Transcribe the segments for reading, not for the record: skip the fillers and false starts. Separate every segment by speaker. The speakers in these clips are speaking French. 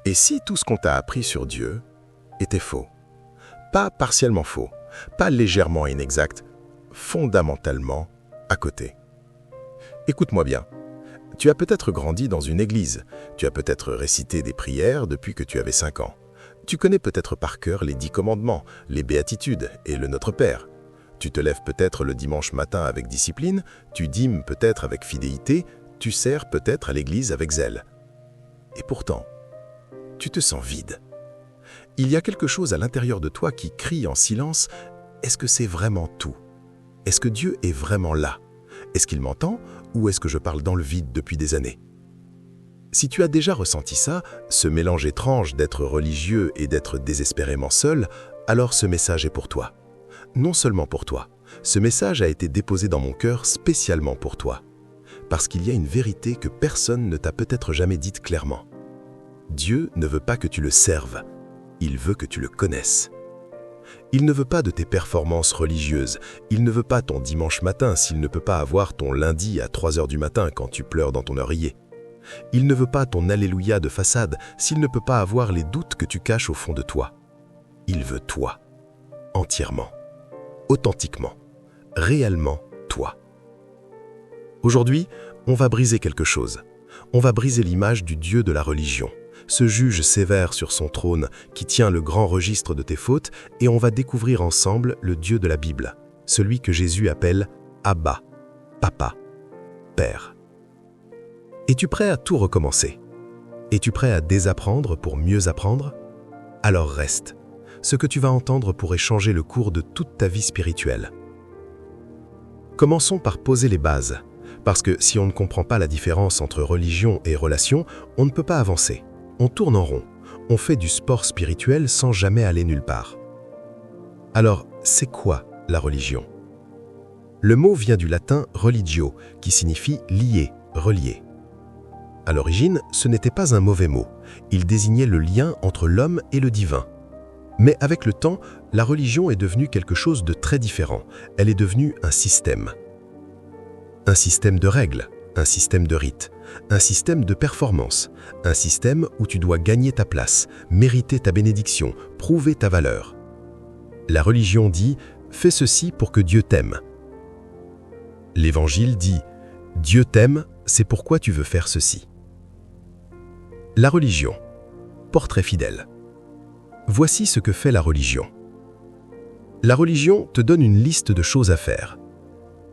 Speaker 1: Et si tout ce qu'on t'a appris sur Dieu était faux? Pas partiellement faux, pas légèrement inexact, fondamentalement à côté. Écoute-moi bien. Tu as peut-être grandi dans une église, tu as peut-être récité des prières depuis que tu avais 5 ans. Tu connais peut-être par cœur les 10 commandements, les béatitudes et le Notre Père. Tu te lèves peut-être le dimanche matin avec discipline, tu dîmes peut-être avec fidélité, tu sers peut-être à l'église avec zèle. Et pourtant, tu te sens vide. Il y a quelque chose à l'intérieur de toi qui crie en silence « Est-ce que c'est vraiment tout? Est-ce que Dieu est vraiment là? Est-ce qu'il m'entend ou est-ce que je parle dans le vide depuis des années ?» Si tu as déjà ressenti ça, ce mélange étrange d'être religieux et d'être désespérément seul, alors ce message est pour toi. Non seulement pour toi, ce message a été déposé dans mon cœur spécialement pour toi. Parce qu'il y a une vérité que personne ne t'a peut-être jamais dite clairement. Dieu ne veut pas que tu le serves, il veut que tu le connaisses. Il ne veut pas de tes performances religieuses, il ne veut pas ton dimanche matin s'il ne peut pas avoir ton lundi à 3 heures du matin quand tu pleures dans ton oreiller. Il ne veut pas ton alléluia de façade s'il ne peut pas avoir les doutes que tu caches au fond de toi. Il veut toi, entièrement, authentiquement, réellement toi. Aujourd'hui, on va briser quelque chose. On va briser l'image du Dieu de la religion, ce juge sévère sur son trône qui tient le grand registre de tes fautes, et on va découvrir ensemble le Dieu de la Bible, celui que Jésus appelle Abba, Papa, Père. Es-tu prêt à tout recommencer? Es-tu prêt à désapprendre pour mieux apprendre? Alors reste. Ce que tu vas entendre pourrait changer le cours de toute ta vie spirituelle. Commençons par poser les bases, parce que si on ne comprend pas la différence entre religion et relation, on ne peut pas avancer. On tourne en rond, on fait du sport spirituel sans jamais aller nulle part. Alors, c'est quoi la religion? Le mot vient du latin religio, qui signifie lier, relier. À l'origine, ce n'était pas un mauvais mot, il désignait le lien entre l'homme et le divin. Mais avec le temps, la religion est devenue quelque chose de très différent, elle est devenue un système. Un système de règles, un système de rites, un système de performance, un système où tu dois gagner ta place, mériter ta bénédiction, prouver ta valeur. La religion dit « fais ceci pour que Dieu t'aime ». L'Évangile dit « Dieu t'aime, c'est pourquoi tu veux faire ceci ». La religion, portrait fidèle. Voici ce que fait la religion. La religion te donne une liste de choses à faire.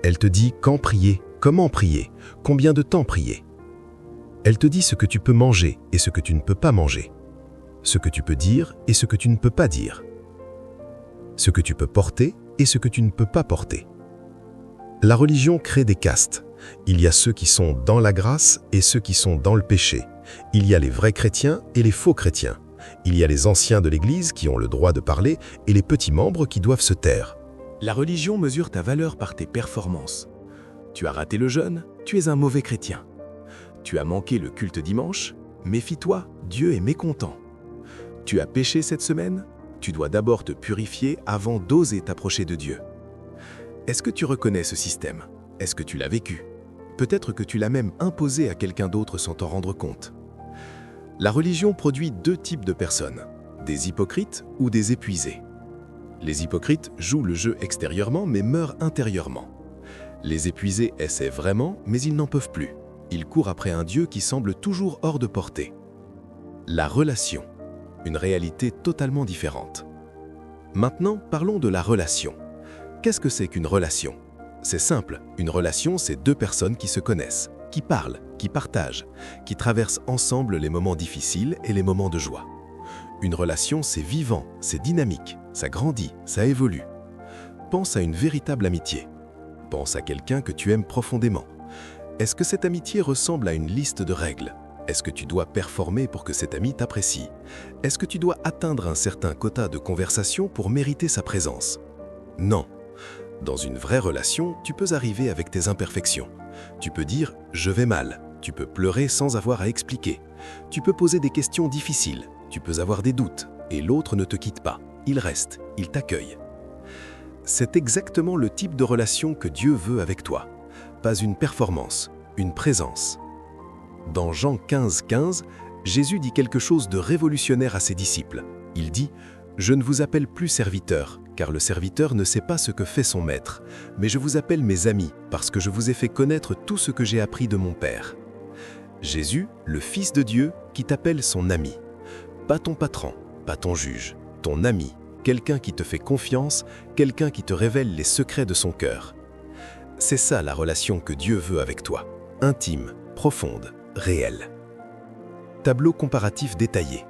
Speaker 1: Elle te dit quand prier, comment prier, combien de temps prier. Elle te dit ce que tu peux manger et ce que tu ne peux pas manger, ce que tu peux dire et ce que tu ne peux pas dire, ce que tu peux porter et ce que tu ne peux pas porter. La religion crée des castes. Il y a ceux qui sont dans la grâce et ceux qui sont dans le péché. Il y a les vrais chrétiens et les faux chrétiens. Il y a les anciens de l'Église qui ont le droit de parler et les petits membres qui doivent se taire.
Speaker 2: La religion mesure ta valeur par tes performances. Tu as raté le jeûne, tu es un mauvais chrétien. Tu as manqué le culte dimanche, méfie-toi, Dieu est mécontent. Tu as péché cette semaine, tu dois d'abord te purifier avant d'oser t'approcher de Dieu. Est-ce que tu reconnais ce système? Est-ce que tu l'as vécu? Peut-être que tu l'as même imposé à quelqu'un d'autre sans t'en rendre compte. La religion produit 2 types de personnes, des hypocrites ou des épuisés. Les hypocrites jouent le jeu extérieurement mais meurent intérieurement. Les épuisés essaient vraiment mais ils n'en peuvent plus. Ils courent après un Dieu qui semble toujours hors de portée. La relation, une réalité totalement différente. Maintenant, parlons de la relation. Qu'est-ce que c'est qu'une relation? C'est simple, une relation, c'est 2 personnes qui se connaissent, qui parlent, qui partagent, qui traversent ensemble les moments difficiles et les moments de joie. Une relation, c'est vivant, c'est dynamique, ça grandit, ça évolue. Pense à une véritable amitié. Pense à quelqu'un que tu aimes profondément. Est-ce que cette amitié ressemble à une liste de règles? Est-ce que tu dois performer pour que cet ami t'apprécie? Est-ce que tu dois atteindre un certain quota de conversation pour mériter sa présence? Non. Dans une vraie relation, tu peux arriver avec tes imperfections. Tu peux dire « je vais mal ». Tu peux pleurer sans avoir à expliquer. Tu peux poser des questions difficiles. Tu peux avoir des doutes. Et l'autre ne te quitte pas. Il reste. Il t'accueille. C'est exactement le type de relation que Dieu veut avec toi. Pas une performance, une présence. Dans Jean 15, 15, Jésus dit quelque chose de révolutionnaire à ses disciples. Il dit « Je ne vous appelle plus serviteurs, car le serviteur ne sait pas ce que fait son maître, mais je vous appelle mes amis, parce que je vous ai fait connaître tout ce que j'ai appris de mon Père. » Jésus, le Fils de Dieu, qui t'appelle son ami. Pas ton patron, pas ton juge, ton ami, quelqu'un qui te fait confiance, quelqu'un qui te révèle les secrets de son cœur. C'est ça la relation que Dieu veut avec toi, intime, profonde, réelle. Tableau comparatif détaillé.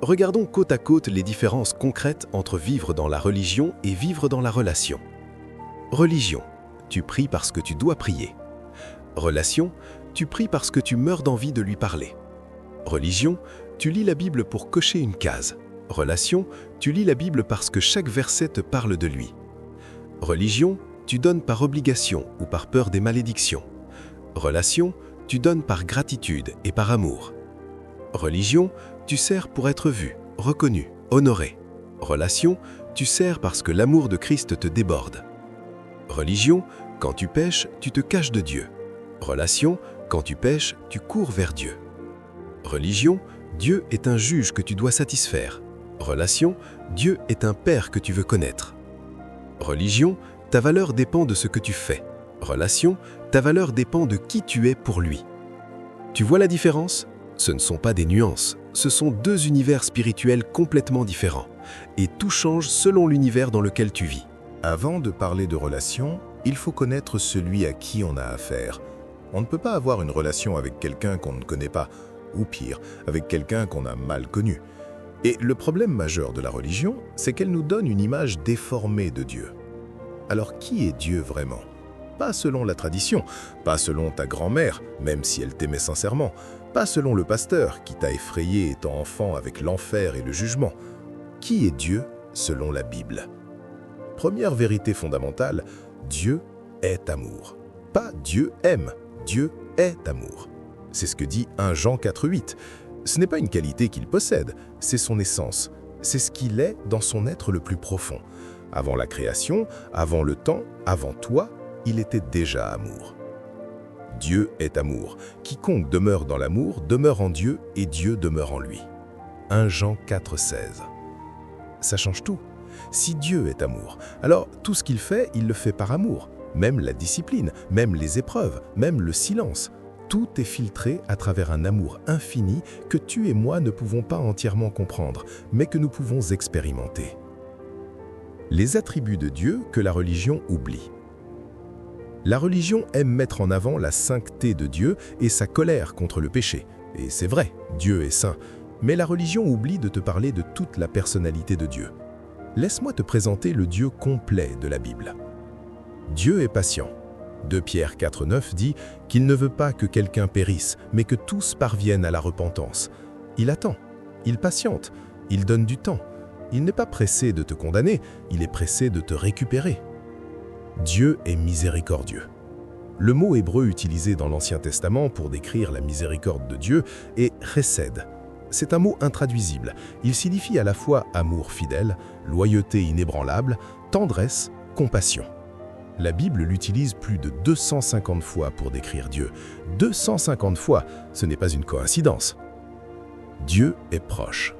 Speaker 2: Regardons côte à côte les différences concrètes entre vivre dans la religion et vivre dans la relation. Religion, tu pries parce que tu dois prier. Relation, tu pries parce que tu meurs d'envie de lui parler. Religion, tu lis la Bible pour cocher une case. Relation, tu lis la Bible parce que chaque verset te parle de lui. Religion, tu donnes par obligation ou par peur des malédictions. Relation, tu donnes par gratitude et par amour. Religion, tu sers pour être vu, reconnu, honoré. Relation, tu sers parce que l'amour de Christ te déborde. Religion, quand tu pèches, tu te caches de Dieu. Relation, quand tu pèches, tu cours vers Dieu. Religion, Dieu est un juge que tu dois satisfaire. Relation, Dieu est un père que tu veux connaître. Religion, ta valeur dépend de ce que tu fais. Relation, ta valeur dépend de qui tu es pour lui. Tu vois la différence ? Ce ne sont pas des nuances, ce sont deux univers spirituels complètement différents. Et tout change selon l'univers dans lequel tu vis.
Speaker 1: Avant de parler de relation, il faut connaître celui à qui on a affaire. On ne peut pas avoir une relation avec quelqu'un qu'on ne connaît pas, ou pire, avec quelqu'un qu'on a mal connu. Et le problème majeur de la religion, c'est qu'elle nous donne une image déformée de Dieu. Alors qui est Dieu vraiment ? Pas selon la tradition, pas selon ta grand-mère, même si elle t'aimait sincèrement, pas selon le pasteur qui t'a effrayé étant enfant avec l'enfer et le jugement. Qui est Dieu selon la Bible ? Première vérité fondamentale, Dieu est amour. Pas Dieu aime, Dieu est amour. C'est ce que dit 1 Jean 4,8. Ce n'est pas une qualité qu'il possède, c'est son essence. C'est ce qu'il est dans son être le plus profond. Avant la création, avant le temps, avant toi, il était déjà amour. Dieu est amour. Quiconque demeure dans l'amour demeure en Dieu et Dieu demeure en lui. 1 Jean 4,16. Ça change tout. Si Dieu est amour, alors tout ce qu'il fait, il le fait par amour. Même la discipline, même les épreuves, même le silence. Tout est filtré à travers un amour infini que tu et moi ne pouvons pas entièrement comprendre, mais que nous pouvons expérimenter. Les attributs de Dieu que la religion oublie. La religion aime mettre en avant la sainteté de Dieu et sa colère contre le péché. Et c'est vrai, Dieu est saint, mais la religion oublie de te parler de toute la personnalité de Dieu. Laisse-moi te présenter le Dieu complet de la Bible. Dieu est patient. 2 Pierre 4,9 dit qu'il ne veut pas que quelqu'un périsse, mais que tous parviennent à la repentance. Il attend, il patiente, il donne du temps. Il n'est pas pressé de te condamner, il est pressé de te récupérer. Dieu est miséricordieux. Le mot hébreu utilisé dans l'Ancien Testament pour décrire la miséricorde de Dieu est chesed. C'est un mot intraduisible. Il signifie à la fois amour fidèle, loyauté inébranlable, tendresse, compassion. La Bible l'utilise plus de 250 fois pour décrire Dieu. 250 fois, ce n'est pas une coïncidence. Dieu est proche.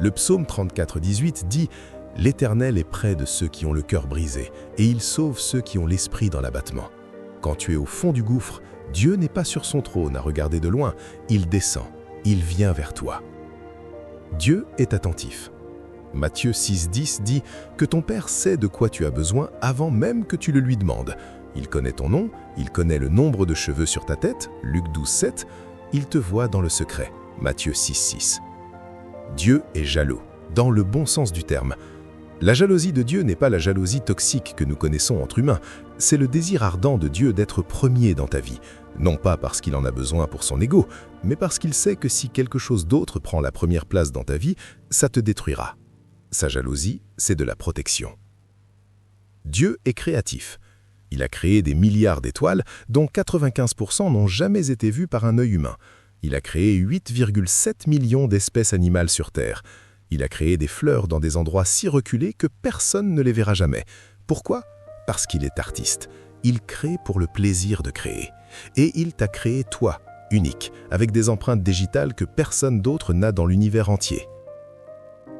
Speaker 1: Le psaume 34,18 dit « L'Éternel est près de ceux qui ont le cœur brisé, et il sauve ceux qui ont l'esprit dans l'abattement. » Quand tu es au fond du gouffre, Dieu n'est pas sur son trône à regarder de loin, il descend, il vient vers toi. Dieu est attentif. Matthieu 6,10 dit que ton Père sait de quoi tu as besoin avant même que tu le lui demandes. Il connaît ton nom, il connaît le nombre de cheveux sur ta tête, Luc 12,7, il te voit dans le secret, Matthieu 6,6. Dieu est jaloux, dans le bon sens du terme. La jalousie de Dieu n'est pas la jalousie toxique que nous connaissons entre humains, c'est le désir ardent de Dieu d'être premier dans ta vie, non pas parce qu'il en a besoin pour son ego, mais parce qu'il sait que si quelque chose d'autre prend la première place dans ta vie, ça te détruira. Sa jalousie, c'est de la protection. Dieu est créatif. Il a créé des milliards d'étoiles, dont 95% n'ont jamais été vues par un œil humain. Il a créé 8,7 millions d'espèces animales sur Terre. Il a créé des fleurs dans des endroits si reculés que personne ne les verra jamais. Pourquoi ? Parce qu'il est artiste. Il crée pour le plaisir de créer. Et il t'a créé toi, unique, avec des empreintes digitales que personne d'autre n'a dans l'univers entier.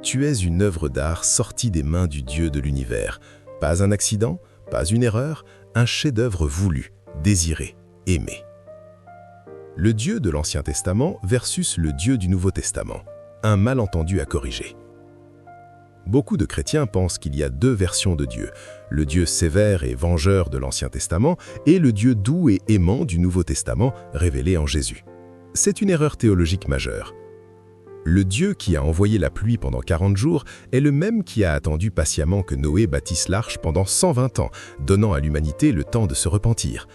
Speaker 1: Tu es une œuvre d'art sortie des mains du Dieu de l'univers. Pas un accident, pas une erreur, un chef-d'œuvre voulu, désiré, aimé. Le Dieu de l'Ancien Testament versus le Dieu du Nouveau Testament. Un malentendu à corriger. Beaucoup de chrétiens pensent qu'il y a deux versions de Dieu, le Dieu sévère et vengeur de l'Ancien Testament et le Dieu doux et aimant du Nouveau Testament révélé en Jésus. C'est une erreur théologique majeure. Le Dieu qui a envoyé la pluie pendant 40 jours est le même qui a attendu patiemment que Noé bâtisse l'arche pendant 120 ans, donnant à l'humanité le temps de se repentir.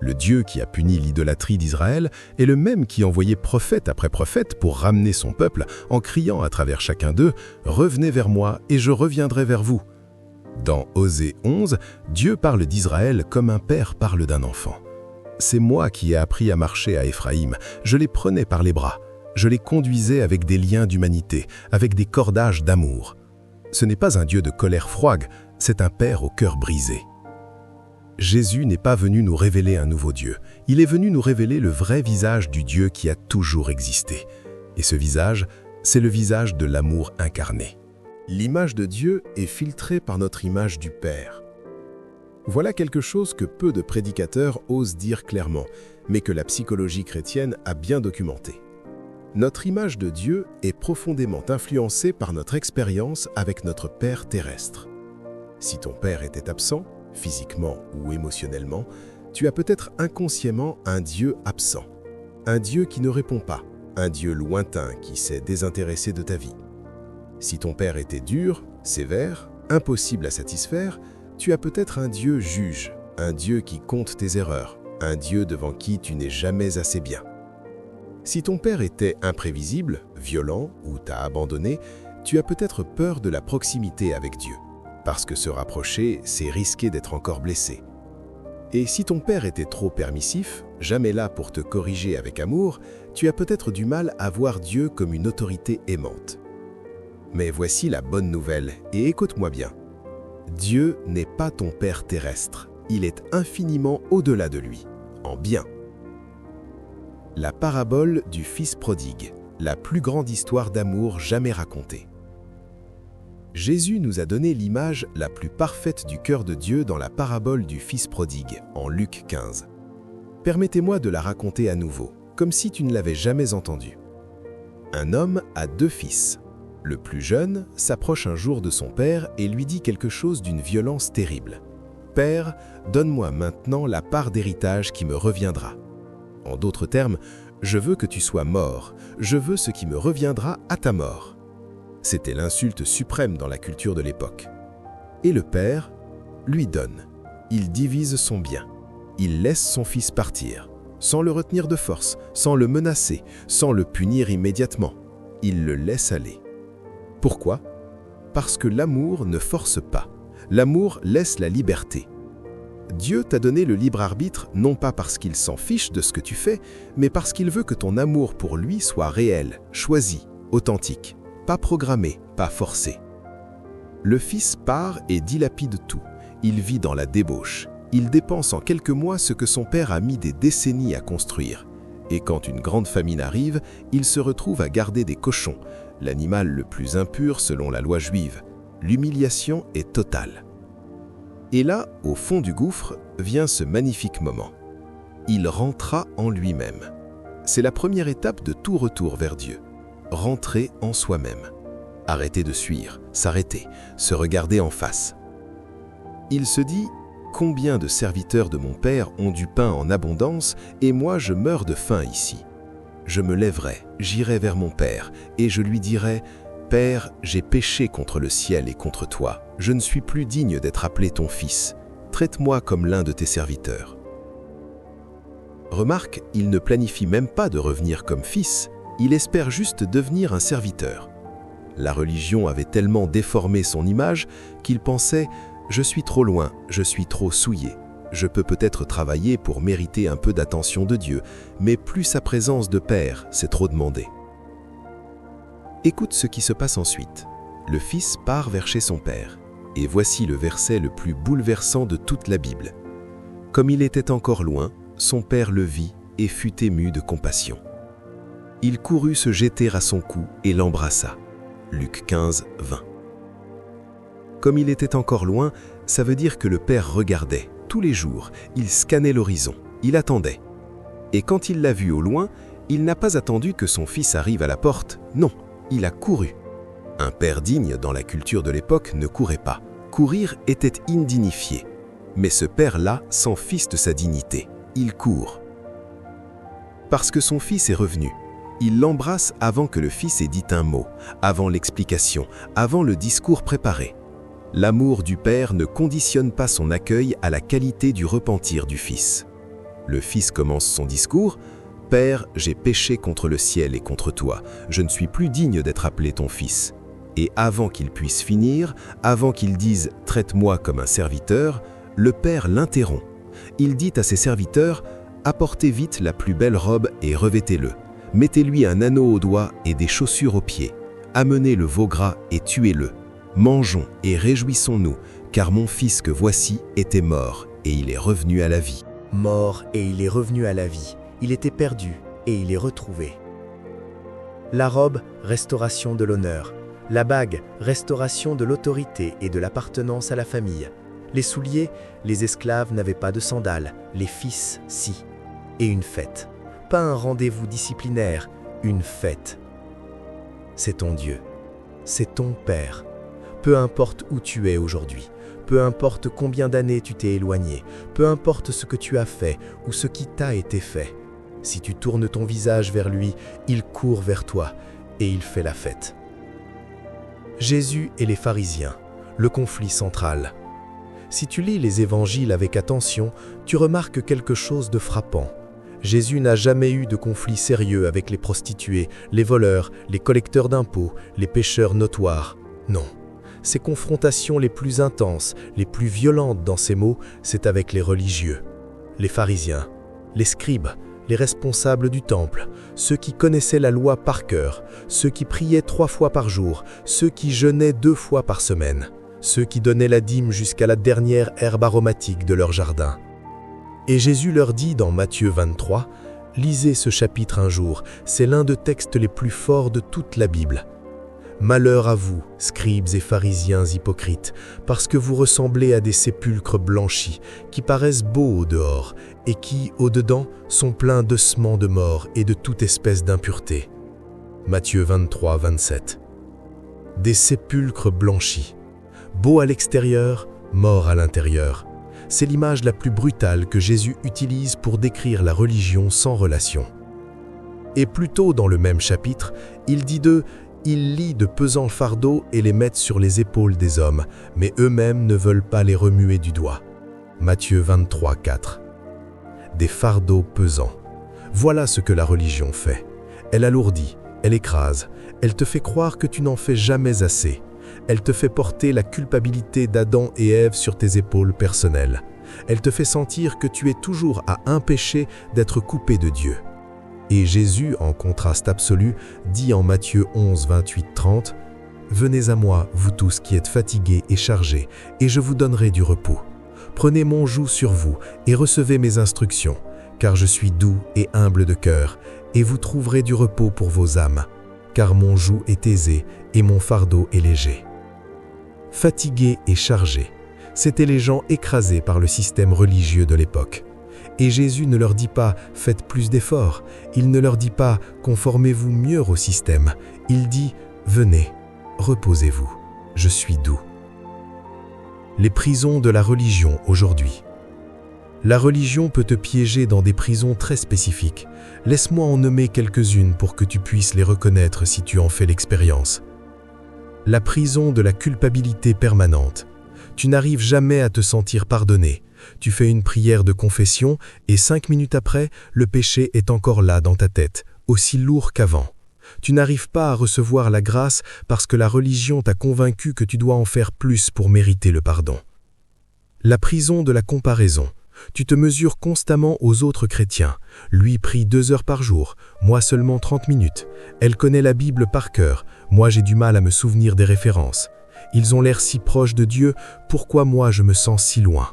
Speaker 1: Le Dieu qui a puni l'idolâtrie d'Israël est le même qui envoyait prophète après prophète pour ramener son peuple en criant à travers chacun d'eux « Revenez vers moi et je reviendrai vers vous ». Dans Osée 11, Dieu parle d'Israël comme un père parle d'un enfant. « C'est moi qui ai appris à marcher à Éphraïm, je les prenais par les bras. Je les conduisais avec des liens d'humanité, avec des cordages d'amour. » Ce n'est pas un Dieu de colère froide, c'est un père au cœur brisé. Jésus n'est pas venu nous révéler un nouveau Dieu. Il est venu nous révéler le vrai visage du Dieu qui a toujours existé. Et ce visage, c'est le visage de l'amour incarné. L'image de Dieu est filtrée par notre image du Père. Voilà quelque chose que peu de prédicateurs osent dire clairement, mais que la psychologie chrétienne a bien documenté. Notre image de Dieu est profondément influencée par notre expérience avec notre Père terrestre. Si ton Père était absent, physiquement ou émotionnellement, tu as peut-être inconsciemment un Dieu absent, un Dieu qui ne répond pas, un Dieu lointain qui s'est désintéressé de ta vie. Si ton Père était dur, sévère, impossible à satisfaire, tu as peut-être un Dieu juge, un Dieu qui compte tes erreurs, un Dieu devant qui tu n'es jamais assez bien. Si ton Père était imprévisible, violent ou t'a abandonné, tu as peut-être peur de la proximité avec Dieu. Parce que se rapprocher, c'est risquer d'être encore blessé. Et si ton Père était trop permissif, jamais là pour te corriger avec amour, tu as peut-être du mal à voir Dieu comme une autorité aimante. Mais voici la bonne nouvelle, et écoute-moi bien. Dieu n'est pas ton Père terrestre, il est infiniment au-delà de lui, en bien. La parabole du Fils prodigue, la plus grande histoire d'amour jamais racontée. Jésus nous a donné l'image la plus parfaite du cœur de Dieu dans la parabole du Fils prodigue, en Luc 15. Permettez-moi de la raconter à nouveau, comme si tu ne l'avais jamais entendue. Un homme a 2 fils. Le plus jeune s'approche un jour de son père et lui dit quelque chose d'une violence terrible. « Père, donne-moi maintenant la part d'héritage qui me reviendra. » En d'autres termes, je veux que tu sois mort, je veux ce qui me reviendra à ta mort. C'était l'insulte suprême dans la culture de l'époque. Et le père lui donne. Il divise son bien. Il laisse son fils partir, sans le retenir de force, sans le menacer, sans le punir immédiatement. Il le laisse aller. Pourquoi? Parce que l'amour ne force pas. L'amour laisse la liberté. Dieu t'a donné le libre arbitre non pas parce qu'il s'en fiche de ce que tu fais, mais parce qu'il veut que ton amour pour lui soit réel, choisi, authentique. Pas programmé, pas forcé. Le fils part et dilapide tout. Il vit dans la débauche. Il dépense en quelques mois ce que son père a mis des décennies à construire. Et quand une grande famine arrive, il se retrouve à garder des cochons, l'animal le plus impur selon la loi juive. L'humiliation est totale. Et là, au fond du gouffre, vient ce magnifique moment. Il rentra en lui-même. C'est la première étape de tout retour vers Dieu. Rentrer en soi-même. Arrêter de fuir, s'arrêter, se regarder en face. Il se dit « Combien de serviteurs de mon Père ont du pain en abondance et moi je meurs de faim ici. Je me lèverai, j'irai vers mon Père et je lui dirai « Père, j'ai péché contre le ciel et contre toi. Je ne suis plus digne d'être appelé ton fils. Traite-moi comme l'un de tes serviteurs. » Remarque, il ne planifie même pas de revenir comme fils. Il espère juste devenir un serviteur. La religion avait tellement déformé son image qu'il pensait « Je suis trop loin, je suis trop souillé. Je peux peut-être travailler pour mériter un peu d'attention de Dieu, mais plus sa présence de Père, c'est trop demandé. » Écoute ce qui se passe ensuite. Le fils part vers chez son père. Et voici le verset le plus bouleversant de toute la Bible. Comme il était encore loin, son père le vit
Speaker 2: et fut ému de compassion. Il courut se jeter à son cou et l'embrassa. Luc 15, 20. Comme il était encore loin, ça veut dire que le père regardait. Tous les jours, il scannait l'horizon, il attendait. Et quand il l'a vu au loin, il n'a pas attendu que son fils arrive à la porte, non, il a couru. Un père digne dans la culture de l'époque ne courait pas. Courir était indignifié. Mais ce père-là s'en fiche de sa dignité. Il court. Parce que son fils est revenu, il l'embrasse avant que le fils ait dit un mot, avant l'explication, avant le discours préparé. L'amour du père ne conditionne pas son accueil à la qualité du repentir du fils. Le fils commence son discours « Père, j'ai péché contre le ciel et contre toi. Je ne suis plus digne d'être appelé ton fils. » Et avant qu'il puisse finir, avant qu'il dise « Traite-moi comme un serviteur », le père l'interrompt. Il dit à ses serviteurs « Apportez vite la plus belle robe et revêtez-le. Mettez-lui un anneau au doigt et des chaussures aux pieds. Amenez le veau gras et tuez-le. Mangeons et réjouissons-nous, car mon fils que voici était mort et il est revenu à la vie. »
Speaker 3: Mort et il est revenu à la vie. Il était perdu et il est retrouvé. La robe, restauration de l'honneur. La bague, restauration de l'autorité et de l'appartenance à la famille. Les souliers, les esclaves n'avaient pas de sandales, les fils, si. Et une fête. Pas un rendez-vous disciplinaire, une fête. C'est ton Dieu. C'est ton Père. Peu importe où tu es aujourd'hui, peu importe combien d'années tu t'es éloigné, peu importe ce que tu as fait ou ce qui t'a été fait. Si tu tournes ton visage vers lui, il court vers toi et il fait la fête. Jésus et les pharisiens, le conflit central. Si tu lis les évangiles avec attention, tu remarques quelque chose de frappant. Jésus n'a jamais eu de conflit sérieux avec les prostituées, les voleurs, les collecteurs d'impôts, les pécheurs notoires. Non. Ses confrontations les plus intenses, les plus violentes dans ses mots, c'est avec les religieux, les pharisiens, les scribes, les responsables du temple, ceux qui connaissaient la loi par cœur, ceux qui priaient 3 fois par jour, ceux qui jeûnaient 2 fois par semaine, ceux qui donnaient la dîme jusqu'à la dernière herbe aromatique de leur jardin. Et Jésus leur dit dans Matthieu 23, « Lisez ce chapitre un jour, c'est l'un des textes les plus forts de toute la Bible. Malheur à vous, scribes et pharisiens hypocrites, parce que vous ressemblez à des sépulcres blanchis, qui paraissent beaux au dehors, et qui, au-dedans, sont pleins d'ossements de mort et de toute espèce d'impureté. » Matthieu 23, 27. Des sépulcres blanchis, beaux à l'extérieur, morts à l'intérieur. C'est l'image la plus brutale que Jésus utilise pour décrire la religion sans relation. Et plus tôt dans le même chapitre, il dit d'eux: ils lient de pesants fardeaux et les mettent sur les épaules des hommes, mais eux-mêmes ne veulent pas les remuer du doigt. Matthieu 23, 4. Des fardeaux pesants. Voilà ce que la religion fait. Elle alourdit, elle écrase, elle te fait croire que tu n'en fais jamais assez. Elle te fait porter la culpabilité d'Adam et Ève sur tes épaules personnelles. Elle te fait sentir que tu es toujours à un péché d'être coupé de Dieu. Et Jésus, en contraste absolu, dit en Matthieu 11, 28, 30, « Venez à moi, vous tous qui êtes fatigués et chargés, et je vous donnerai du repos. Prenez mon joug sur vous et recevez mes instructions, car je suis doux et humble de cœur, et vous trouverez du repos pour vos âmes, car mon joug est aisé et mon fardeau est léger. » Fatigués et chargés, c'étaient les gens écrasés par le système religieux de l'époque. Et Jésus ne leur dit pas « faites plus d'efforts », il ne leur dit pas « conformez-vous mieux au système », il dit « venez, reposez-vous, je suis doux ». Les prisons de la religion aujourd'hui. La religion peut te piéger dans des prisons très spécifiques. Laisse-moi en nommer quelques-unes pour que tu puisses les reconnaître si tu en fais l'expérience. La prison de la culpabilité permanente. Tu n'arrives jamais à te sentir pardonné. Tu fais une prière de confession et 5 minutes après, le péché est encore là dans ta tête, aussi lourd qu'avant. Tu n'arrives pas à recevoir la grâce parce que la religion t'a convaincu que tu dois en faire plus pour mériter le pardon. La prison de la comparaison. Tu te mesures constamment aux autres chrétiens. Lui prie 2 heures par jour, moi seulement 30 minutes. Elle connaît la Bible par cœur, moi j'ai du mal à me souvenir des références. Ils ont l'air si proches de Dieu, pourquoi moi je me sens si loin?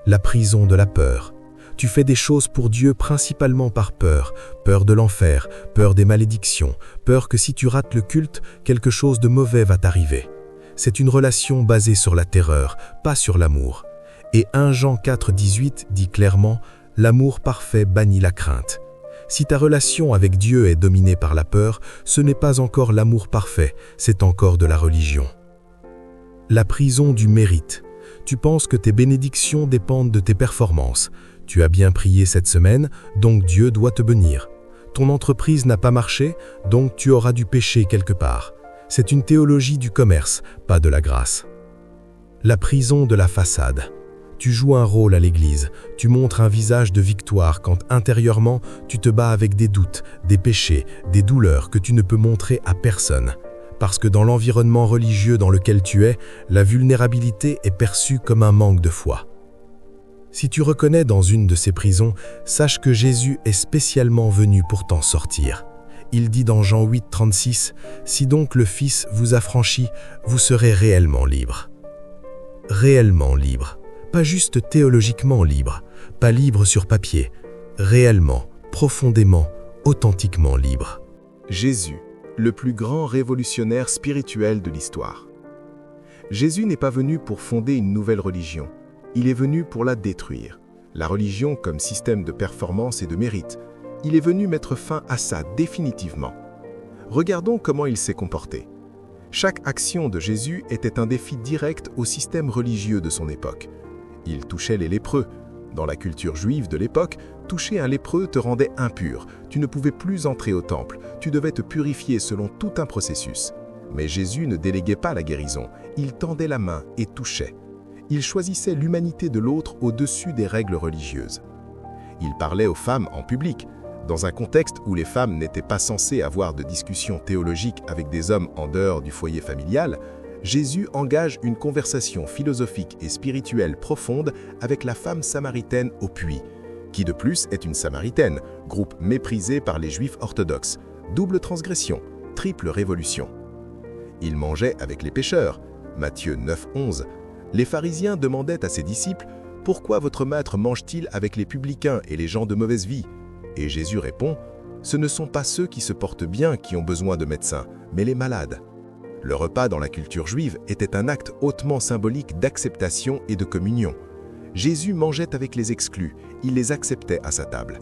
Speaker 3: La prison de la peur. Tu fais des choses pour Dieu principalement par peur, peur de l'enfer, peur des malédictions, peur que si tu rates le culte, quelque chose de mauvais va t'arriver. C'est une relation basée sur la terreur, pas sur l'amour. Et 1 Jean 4,18 dit clairement « L'amour parfait bannit la crainte ». Si ta relation avec Dieu est dominée par la peur, ce n'est pas encore l'amour parfait, c'est encore de la religion. La prison du mérite. Tu penses que tes bénédictions dépendent de tes performances. Tu as bien prié cette semaine, donc Dieu doit te bénir. Ton entreprise n'a pas marché, donc tu auras du péché quelque part. C'est une théologie du commerce, pas de la grâce. La prison de la façade. Tu joues un rôle à l'église, tu montres un visage de victoire quand intérieurement tu te bats avec des doutes, des péchés, des douleurs que tu ne peux montrer à personne. Parce que dans l'environnement religieux dans lequel tu es, la vulnérabilité est perçue comme un manque de foi. Si tu reconnais dans une de ces prisons, sache que Jésus est spécialement venu pour t'en sortir. Il dit dans Jean 8,36 « Si donc le Fils vous affranchit, vous serez réellement libre. » Réellement libre. Pas juste théologiquement libre, pas libre sur papier, réellement, profondément, authentiquement libre.
Speaker 2: Jésus, le plus grand révolutionnaire spirituel de l'histoire. Jésus n'est pas venu pour fonder une nouvelle religion, il est venu pour la détruire. La religion comme système de performance et de mérite, il est venu mettre fin à ça définitivement. Regardons comment il s'est comporté. Chaque action de Jésus était un défi direct au système religieux de son époque. Il touchait les lépreux. Dans la culture juive de l'époque, toucher un lépreux te rendait impur. Tu ne pouvais plus entrer au temple. Tu devais te purifier selon tout un processus. Mais Jésus ne déléguait pas la guérison. Il tendait la main et touchait. Il choisissait l'humanité de l'autre au-dessus des règles religieuses. Il parlait aux femmes en public. Dans un contexte où les femmes n'étaient pas censées avoir de discussions théologiques avec des hommes en dehors du foyer familial, Jésus engage une conversation philosophique et spirituelle profonde avec la femme samaritaine au puits, qui de plus est une samaritaine, groupe méprisé par les juifs orthodoxes. Double transgression, triple révolution. Il mangeait avec les pécheurs. Matthieu 9,11. Les pharisiens demandaient à ses disciples « Pourquoi votre maître mange-t-il avec les publicains et les gens de mauvaise vie ?» Et Jésus répond « Ce ne sont pas ceux qui se portent bien qui ont besoin de médecins, mais les malades. » Le repas dans la culture juive était un acte hautement symbolique d'acceptation et de communion. Jésus mangeait avec les exclus, il les acceptait à sa table.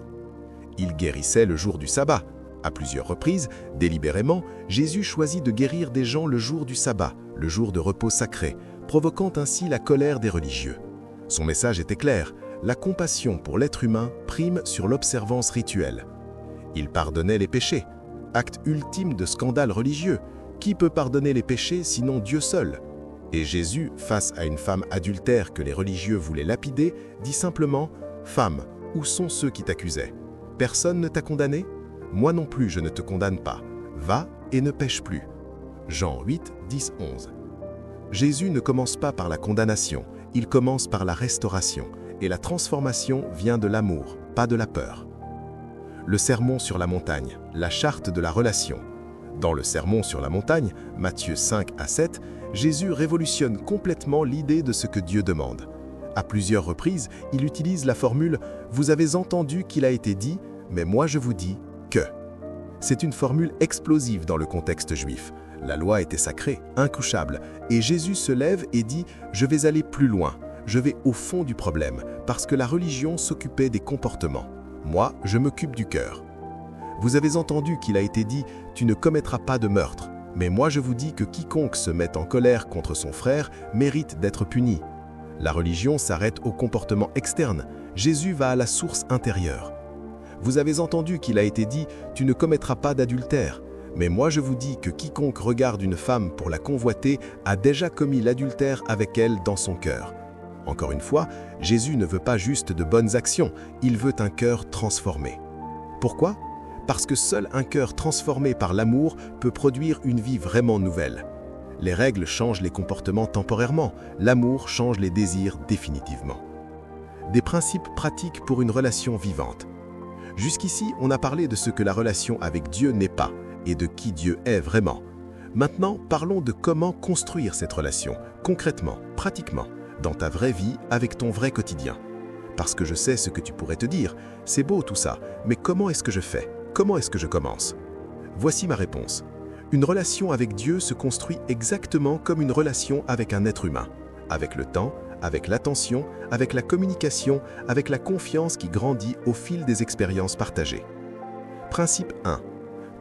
Speaker 2: Il guérissait le jour du sabbat. À plusieurs reprises, délibérément, Jésus choisit de guérir des gens le jour du sabbat, le jour de repos sacré, provoquant ainsi la colère des religieux. Son message était clair, la compassion pour l'être humain prime sur l'observance rituelle. Il pardonnait les péchés, acte ultime de scandale religieux. Qui peut pardonner les péchés sinon Dieu seul? Et Jésus, face à une femme adultère que les religieux voulaient lapider, dit simplement « Femme, où sont ceux qui t'accusaient? Personne ne t'a condamné? Moi non plus je ne te condamne pas. Va et ne pêche plus. » Jean 8, 10, 11. Jésus ne commence pas par la condamnation, il commence par la restauration, et la transformation vient de l'amour, pas de la peur. Le sermon sur la montagne, la charte de la relation. Dans le sermon sur la montagne, Matthieu 5 à 7, Jésus révolutionne complètement l'idée de ce que Dieu demande. À plusieurs reprises, il utilise la formule « Vous avez entendu qu'il a été dit, mais moi je vous dis que ». C'est une formule explosive dans le contexte juif. La loi était sacrée, intouchable, et Jésus se lève et dit « Je vais aller plus loin, je vais au fond du problème, parce que la religion s'occupait des comportements. Moi, je m'occupe du cœur. » Vous avez entendu qu'il a été dit « Tu ne commettras pas de meurtre ». Mais moi je vous dis que quiconque se met en colère contre son frère mérite d'être puni. La religion s'arrête au comportement externe. Jésus va à la source intérieure. Vous avez entendu qu'il a été dit « Tu ne commettras pas d'adultère ». Mais moi je vous dis que quiconque regarde une femme pour la convoiter a déjà commis l'adultère avec elle dans son cœur. Encore une fois, Jésus ne veut pas juste de bonnes actions, il veut un cœur transformé. Pourquoi ? Parce que seul un cœur transformé par l'amour peut produire une vie vraiment nouvelle. Les règles changent les comportements temporairement, l'amour change les désirs définitivement. Des principes pratiques pour une relation vivante. Jusqu'ici, on a parlé de ce que la relation avec Dieu n'est pas et de qui Dieu est vraiment. Maintenant, parlons de comment construire cette relation, concrètement, pratiquement, dans ta vraie vie avec ton vrai quotidien.
Speaker 1: parce que je sais ce que tu pourrais te dire. C'est beau tout ça, mais comment est-ce que je fais? Comment est-ce que je commence? Voici ma réponse. Une relation avec Dieu se construit exactement comme une relation avec un être humain. Avec le temps, avec l'attention, avec la communication, avec la confiance qui grandit au fil des expériences partagées. Principe 1.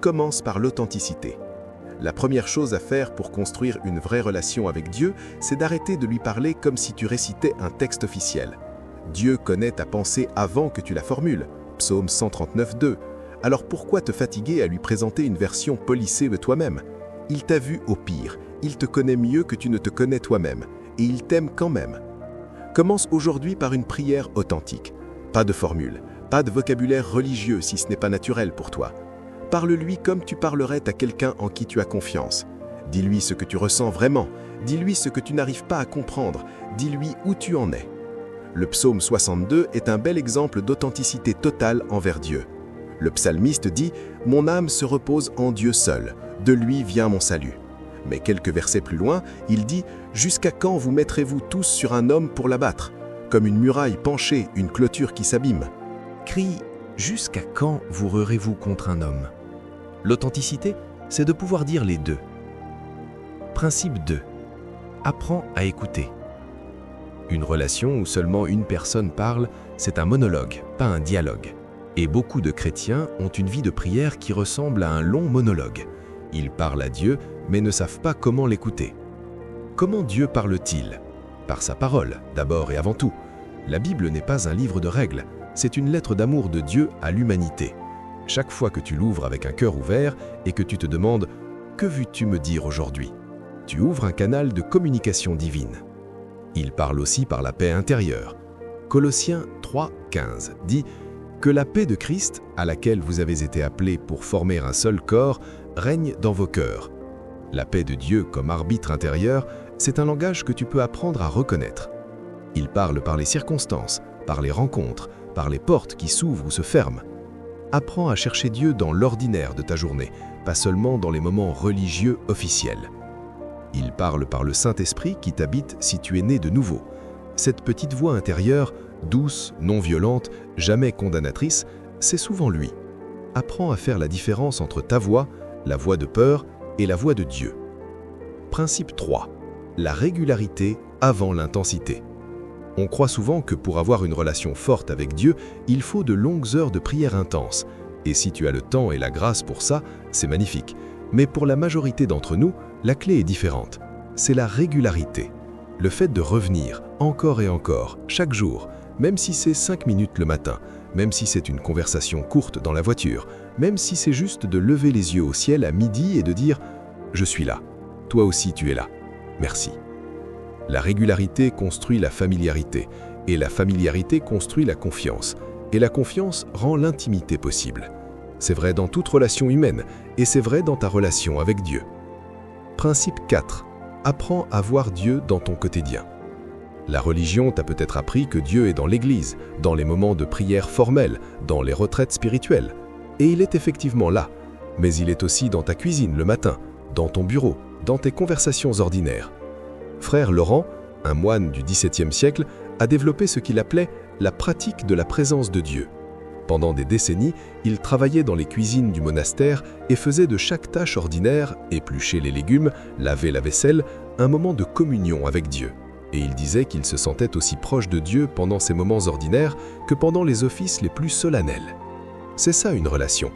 Speaker 1: Commence par l'authenticité. La première chose à faire pour construire une vraie relation avec Dieu, c'est d'arrêter de lui parler comme si tu récitais un texte officiel. Dieu connaît ta pensée avant que tu la formules. Psaume 139:2. Alors pourquoi te fatiguer à lui présenter une version polissée de toi-même? Il t'a vu au pire, il te connaît mieux que tu ne te connais toi-même, et il t'aime quand même. Commence aujourd'hui par une prière authentique. Pas de formule, pas de vocabulaire religieux si ce n'est pas naturel pour toi. Parle-lui comme tu parlerais à quelqu'un en qui tu as confiance. Dis-lui ce que tu ressens vraiment, dis-lui ce que tu n'arrives pas à comprendre, dis-lui où tu en es. Le psaume 62 est un bel exemple d'authenticité totale envers Dieu. Le psalmiste dit « Mon âme se repose en Dieu seul, de lui vient mon salut ». Mais quelques versets plus loin, il dit « Jusqu'à quand vous mettrez-vous tous sur un homme pour l'abattre? Comme une muraille penchée, une clôture qui s'abîme. »
Speaker 2: Crie « Jusqu'à quand vous rerez-vous contre un homme ?» L'authenticité, c'est de pouvoir dire les deux. Principe 2. Apprends à écouter. Une relation où seulement une personne parle, c'est un monologue, pas un dialogue. Et beaucoup de chrétiens ont une vie de prière qui ressemble à un long monologue. Ils parlent à Dieu, mais ne savent pas comment l'écouter. Comment Dieu parle-t-il? Par sa parole, d'abord et avant tout. La Bible n'est pas un livre de règles, c'est une lettre d'amour de Dieu à l'humanité. Chaque fois que tu l'ouvres avec un cœur ouvert et que tu te demandes « Que veux-tu me dire aujourd'hui ?» tu ouvres un canal de communication divine. Il parle aussi par la paix intérieure. Colossiens 3:15 dit « Que la paix de Christ, à laquelle vous avez été appelés pour former un seul corps, règne dans vos cœurs. » La paix de Dieu comme arbitre intérieur, c'est un langage que tu peux apprendre à reconnaître. Il parle par les circonstances, par les rencontres, par les portes qui s'ouvrent ou se ferment. Apprends à chercher Dieu dans l'ordinaire de ta journée, pas seulement dans les moments religieux officiels. Il parle par le Saint-Esprit qui t'habite si tu es né de nouveau. Cette petite voix intérieure, douce, non violente, jamais condamnatrice, c'est souvent lui. Apprends à faire la différence entre ta voix, la voix de peur et la voix de Dieu. Principe 3. La régularité avant l'intensité. On croit souvent que pour avoir une relation forte avec Dieu, il faut de longues heures de prière intense. Et si tu as le temps et la grâce pour ça, c'est magnifique. Mais pour la majorité d'entre nous, la clé est différente. C'est la régularité. Le fait de revenir, encore et encore, chaque jour, même si c'est 5 minutes le matin, même si c'est une conversation courte dans la voiture, même si c'est juste de lever les yeux au ciel à midi et de dire « Je suis là, toi aussi tu es là, merci ». La régularité construit la familiarité, et la familiarité construit la confiance, et la confiance rend l'intimité possible. C'est vrai dans toute relation humaine, et c'est vrai dans ta relation avec Dieu. Principe 4. Apprends à voir Dieu dans ton quotidien. La religion t'a peut-être appris que Dieu est dans l'église, dans les moments de prière formelle, dans les retraites spirituelles. Et il est effectivement là, mais il est aussi dans ta cuisine le matin, dans ton bureau, dans tes conversations ordinaires. Frère Laurent, un moine du XVIIe siècle, a développé ce qu'il appelait la pratique de la présence de Dieu. Pendant des décennies, il travaillait dans les cuisines du monastère et faisait de chaque tâche ordinaire, éplucher les légumes, laver la vaisselle, un moment de communion avec Dieu. Et il disait qu'il se sentait aussi proche de Dieu pendant ces moments ordinaires que pendant les offices les plus solennels. C'est ça une relation,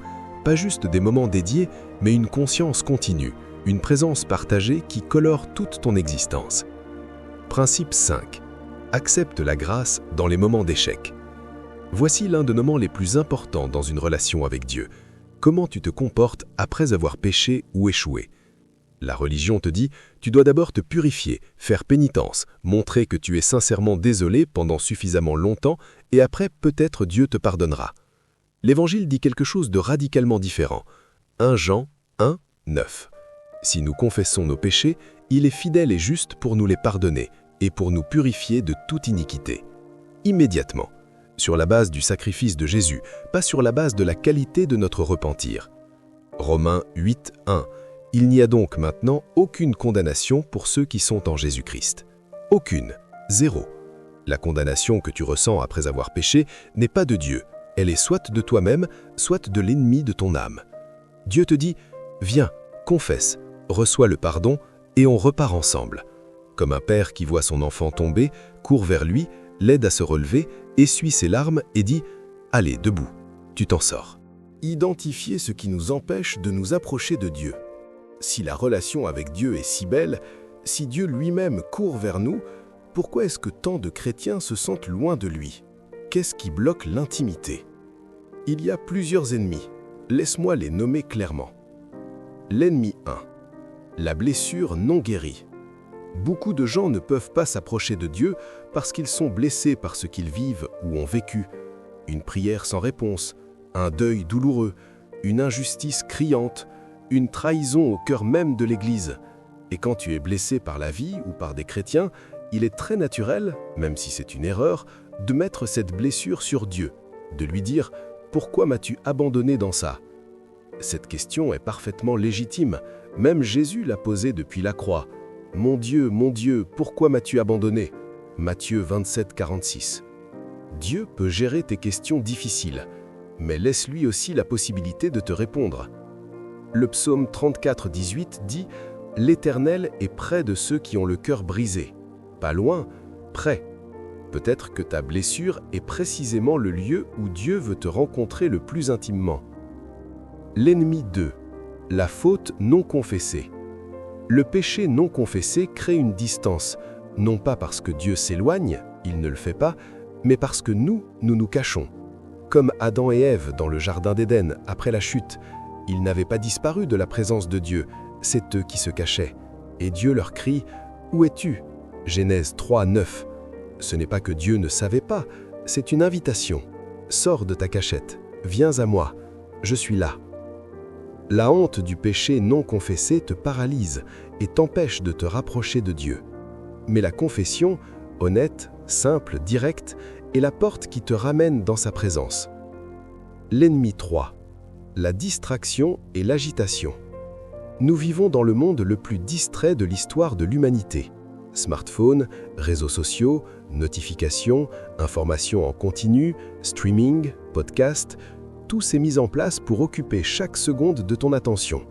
Speaker 2: pas juste des moments dédiés, mais une conscience continue, une présence partagée qui colore toute ton existence. Principe 5. Accepte la grâce dans les moments d'échec. Voici l'un de nos moments les plus importants dans une relation avec Dieu. Comment tu te comportes après avoir péché ou échoué. La religion te dit, tu dois d'abord te purifier, faire pénitence, montrer que tu es sincèrement désolé pendant suffisamment longtemps et après peut-être Dieu te pardonnera. L'Évangile dit quelque chose de radicalement différent. 1 Jean 1, 9. Si nous confessons nos péchés, il est fidèle et juste pour nous les pardonner et pour nous purifier de toute iniquité. Immédiatement, sur la base du sacrifice de Jésus, pas sur la base de la qualité de notre repentir. Romains 8, 1. Il n'y a donc maintenant aucune condamnation pour ceux qui sont en Jésus-Christ. Aucune. Zéro. La condamnation que tu ressens après avoir péché n'est pas de Dieu. Elle est soit de toi-même, soit de l'ennemi de ton âme. Dieu te dit « Viens, confesse, reçois le pardon et on repart ensemble ». Comme un père qui voit son enfant tomber, court vers lui, l'aide à se relever, essuie ses larmes et dit « Allez, debout, tu t'en sors ». Identifier ce qui nous empêche de nous approcher de Dieu. Si la relation avec Dieu est si belle, si Dieu lui-même court vers nous, pourquoi est-ce que tant de chrétiens se sentent loin de lui? Qu'est-ce qui bloque l'intimité? Il y a plusieurs ennemis. Laisse-moi les nommer clairement. L'ennemi 1. La blessure non guérie. Beaucoup de gens ne peuvent pas s'approcher de Dieu parce qu'ils sont blessés par ce qu'ils vivent ou ont vécu. Une prière sans réponse, un deuil douloureux, une injustice criante, une trahison au cœur même de l'Église. Et quand tu es blessé par la vie ou par des chrétiens, il est très naturel, même si c'est une erreur, de mettre cette blessure sur Dieu, de lui dire « Pourquoi m'as-tu abandonné dans ça ?» Cette question est parfaitement légitime. Même Jésus l'a posée depuis la croix. « Mon Dieu, pourquoi m'as-tu abandonné ?» Matthieu 27, 46. Dieu peut gérer tes questions difficiles, mais laisse-lui aussi la possibilité de te répondre. Le psaume 34, 18 dit « L'Éternel est près de ceux qui ont le cœur brisé. » Pas loin, près. Peut-être que ta blessure est précisément le lieu où Dieu veut te rencontrer le plus intimement. L'ennemi 2. La faute non confessée. Le péché non confessé crée une distance, non pas parce que Dieu s'éloigne, il ne le fait pas, mais parce que nous nous cachons. Comme Adam et Ève dans le jardin d'Éden après la chute, ils n'avaient pas disparu de la présence de Dieu, c'est eux qui se cachaient. Et Dieu leur crie « Où es-tu » Genèse 3, 9. Ce n'est pas que Dieu ne savait pas, c'est une invitation. Sors de ta cachette, viens à moi, je suis là. La honte du péché non confessé te paralyse et t'empêche de te rapprocher de Dieu. Mais la confession, honnête, simple, directe, est la porte qui te ramène dans sa présence. L'ennemi 3. La distraction et l'agitation. Nous vivons dans le monde le plus distrait de l'histoire de l'humanité. Smartphones, réseaux sociaux, notifications, informations en continu, streaming, podcast, tout s'est mis en place pour occuper chaque seconde de ton attention.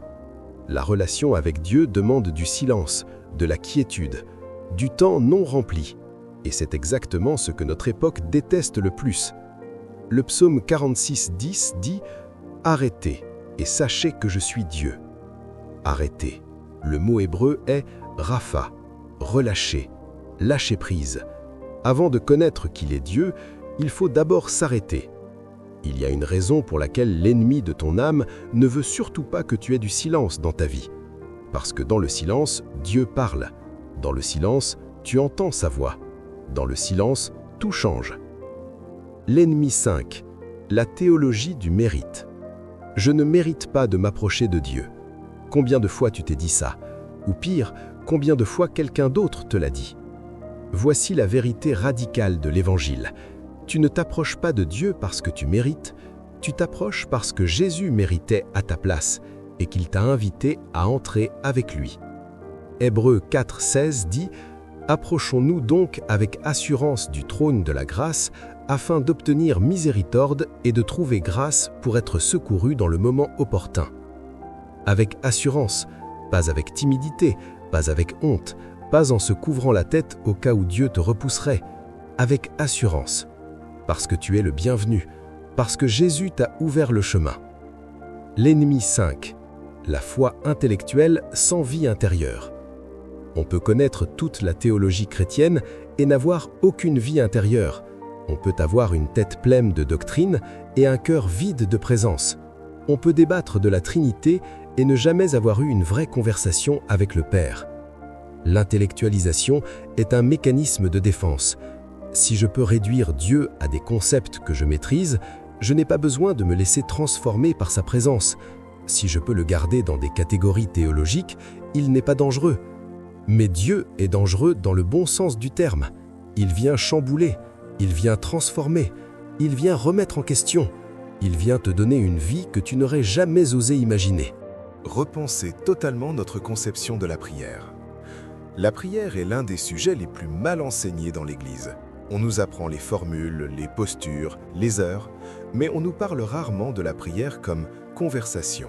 Speaker 2: La relation avec Dieu demande du silence, de la quiétude, du temps non rempli. Et c'est exactement ce que notre époque déteste le plus. Le psaume 46, 10 dit « Arrêtez et sachez que je suis Dieu ». Arrêtez. Le mot hébreu est « rapha ». Relâcher, lâcher prise. Avant de connaître qu'il est Dieu, il faut d'abord s'arrêter. Il y a une raison pour laquelle l'ennemi de ton âme ne veut surtout pas que tu aies du silence dans ta vie. Parce que dans le silence, Dieu parle. Dans le silence, tu entends sa voix. Dans le silence, tout change. L'ennemi 5. La théologie du mérite. Je ne mérite pas de m'approcher de Dieu. Combien de fois tu t'es dit ça? Ou pire, combien de fois quelqu'un d'autre te l'a dit? Voici la vérité radicale de l'Évangile. Tu ne t'approches pas de Dieu parce que tu mérites, tu t'approches parce que Jésus méritait à ta place et qu'il t'a invité à entrer avec lui. Hébreux 4, 16 dit « Approchons-nous donc avec assurance du trône de la grâce afin d'obtenir miséricorde et de trouver grâce pour être secourus dans le moment opportun. » Avec assurance, pas avec timidité, pas avec honte, pas en se couvrant la tête au cas où Dieu te repousserait, avec assurance, parce que tu es le bienvenu, parce que Jésus t'a ouvert le chemin. L'ennemi 5. La foi intellectuelle sans vie intérieure. On peut connaître toute la théologie chrétienne et n'avoir aucune vie intérieure. On peut avoir une tête pleine de doctrine et un cœur vide de présence. On peut débattre de la Trinité et ne jamais avoir eu une vraie conversation avec le Père. L'intellectualisation est un mécanisme de défense. Si je peux réduire Dieu à des concepts que je maîtrise, je n'ai pas besoin de me laisser transformer par sa présence. Si je peux le garder dans des catégories théologiques, il n'est pas dangereux. Mais Dieu est dangereux dans le bon sens du terme. Il vient chambouler, il vient transformer, il vient remettre en question, il vient te donner une vie que tu n'aurais jamais osé imaginer.
Speaker 1: Repenser totalement notre conception de la prière. La prière est l'un des sujets les plus mal enseignés dans l'Église. On nous apprend les formules, les postures, les heures, mais on nous parle rarement de la prière comme conversation.